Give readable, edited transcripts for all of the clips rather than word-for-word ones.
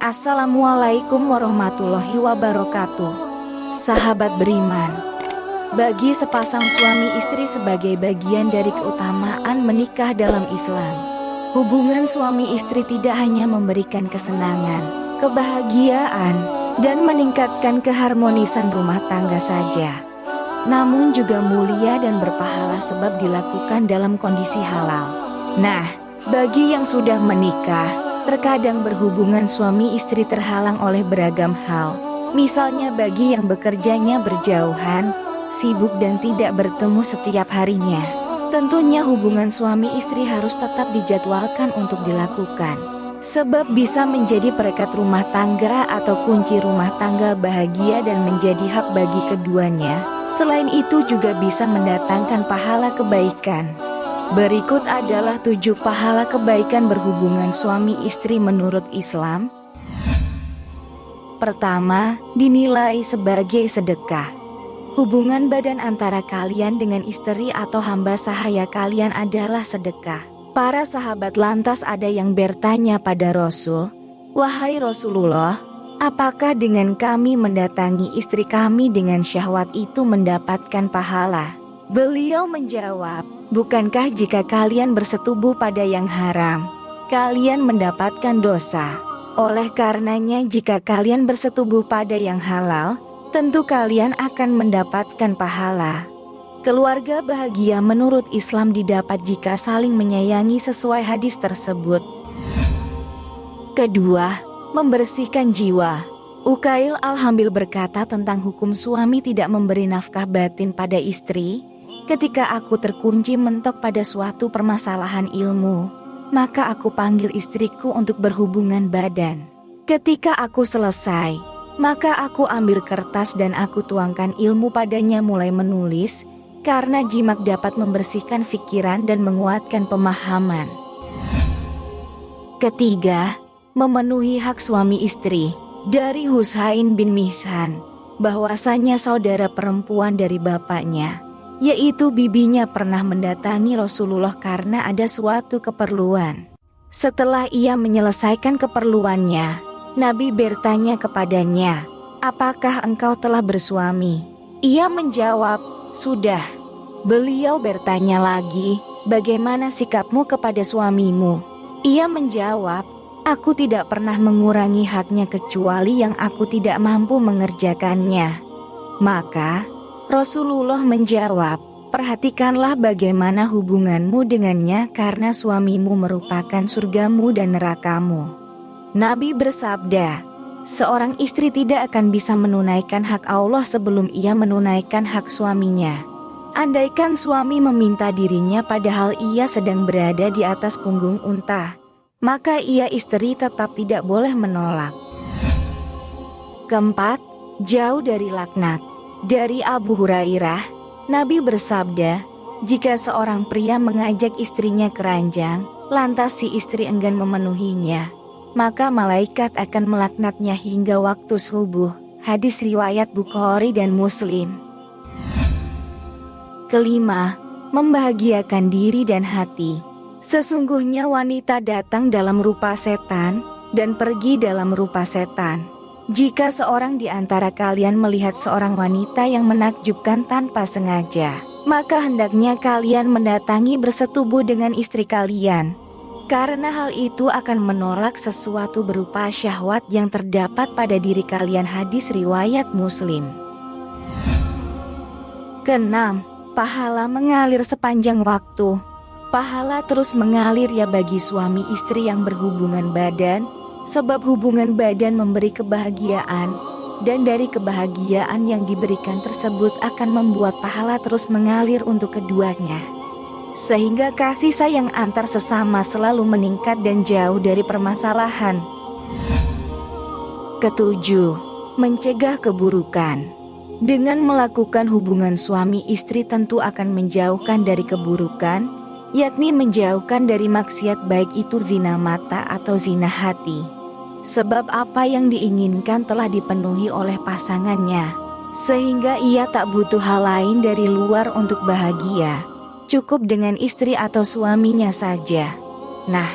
Assalamualaikum warahmatullahi wabarakatuh. Sahabat beriman, bagi sepasang suami istri sebagai bagian dari keutamaan menikah dalam Islam, hubungan suami istri tidak hanya memberikan kesenangan, kebahagiaan, dan meningkatkan keharmonisan rumah tangga saja, namun juga mulia dan berpahala sebab dilakukan dalam kondisi halal. Nah, bagi yang sudah menikah, terkadang berhubungan suami istri terhalang oleh beragam hal. Misalnya bagi yang bekerjanya berjauhan, sibuk dan tidak bertemu setiap harinya. Tentunya hubungan suami istri harus tetap dijadwalkan untuk dilakukan, sebab bisa menjadi perekat rumah tangga atau kunci rumah tangga bahagia dan menjadi hak bagi keduanya. Selain itu juga bisa mendatangkan pahala kebaikan. Berikut adalah 7 pahala kebaikan berhubungan suami istri menurut Islam. Pertama, dinilai sebagai sedekah. Hubungan badan antara kalian dengan istri atau hamba sahaya kalian adalah sedekah. Para sahabat lantas ada yang bertanya pada Rasul, "Wahai Rasulullah, apakah dengan kami mendatangi istri kami dengan syahwat itu mendapatkan pahala?" Beliau menjawab, "Bukankah jika kalian bersetubuh pada yang haram, kalian mendapatkan dosa? Oleh karenanya jika kalian bersetubuh pada yang halal, tentu kalian akan mendapatkan pahala." Keluarga bahagia menurut Islam didapat jika saling menyayangi sesuai hadis tersebut. Kedua, membersihkan jiwa. Ukail Al-Hambil berkata tentang hukum suami tidak memberi nafkah batin pada istri. "Ketika aku terkunci mentok pada suatu permasalahan ilmu, maka aku panggil istriku untuk berhubungan badan. Ketika aku selesai, maka aku ambil kertas dan aku tuangkan ilmu padanya mulai menulis, karena jimak dapat membersihkan pikiran dan menguatkan pemahaman." Ketiga, memenuhi hak suami istri. Dari Husain bin Mihsan, bahwasanya saudara perempuan dari bapaknya, yaitu bibinya, pernah mendatangi Rasulullah karena ada suatu keperluan. Setelah ia menyelesaikan keperluannya, Nabi bertanya kepadanya, "Apakah engkau telah bersuami?" Ia menjawab, "Sudah." Beliau bertanya lagi, "Bagaimana sikapmu kepada suamimu?" Ia menjawab, "Aku tidak pernah mengurangi haknya kecuali yang aku tidak mampu mengerjakannya." Maka Rasulullah menjawab, "Perhatikanlah bagaimana hubunganmu dengannya karena suamimu merupakan surgamu dan nerakamu." Nabi bersabda, "Seorang istri tidak akan bisa menunaikan hak Allah sebelum ia menunaikan hak suaminya. Andaikan suami meminta dirinya padahal ia sedang berada di atas punggung unta, maka ia istri tetap tidak boleh menolak." Keempat, jauh dari laknat. Dari Abu Hurairah, Nabi bersabda, "Jika seorang pria mengajak istrinya ke ranjang, lantas si istri enggan memenuhinya, maka malaikat akan melaknatnya hingga waktu subuh." Hadis riwayat Bukhari dan Muslim. Kelima, membahagiakan diri dan hati. Sesungguhnya wanita datang dalam rupa setan dan pergi dalam rupa setan. Jika seorang di antara kalian melihat seorang wanita yang menakjubkan tanpa sengaja, maka hendaknya kalian mendatangi bersetubuh dengan istri kalian, karena hal itu akan menolak sesuatu berupa syahwat yang terdapat pada diri kalian. Hadis riwayat Muslim. Keenam, pahala mengalir sepanjang waktu. Pahala terus mengalir ya bagi suami istri yang berhubungan badan, sebab hubungan badan memberi kebahagiaan, dan dari kebahagiaan yang diberikan tersebut akan membuat pahala terus mengalir untuk keduanya, sehingga kasih sayang antar sesama selalu meningkat dan jauh dari permasalahan. Ketujuh, mencegah keburukan. Dengan melakukan hubungan suami istri tentu akan menjauhkan dari keburukan, yakni menjauhkan dari maksiat baik itu zina mata atau zina hati. Sebab apa yang diinginkan telah dipenuhi oleh pasangannya, sehingga ia tak butuh hal lain dari luar untuk bahagia. Cukup dengan istri atau suaminya saja. Nah,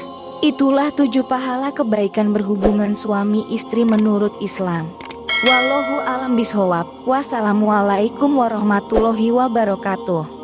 Itulah 7 pahala kebaikan berhubungan suami istri menurut Islam. Wallahu alam bishawab. Wassalamualaikum warahmatullahi wabarakatuh.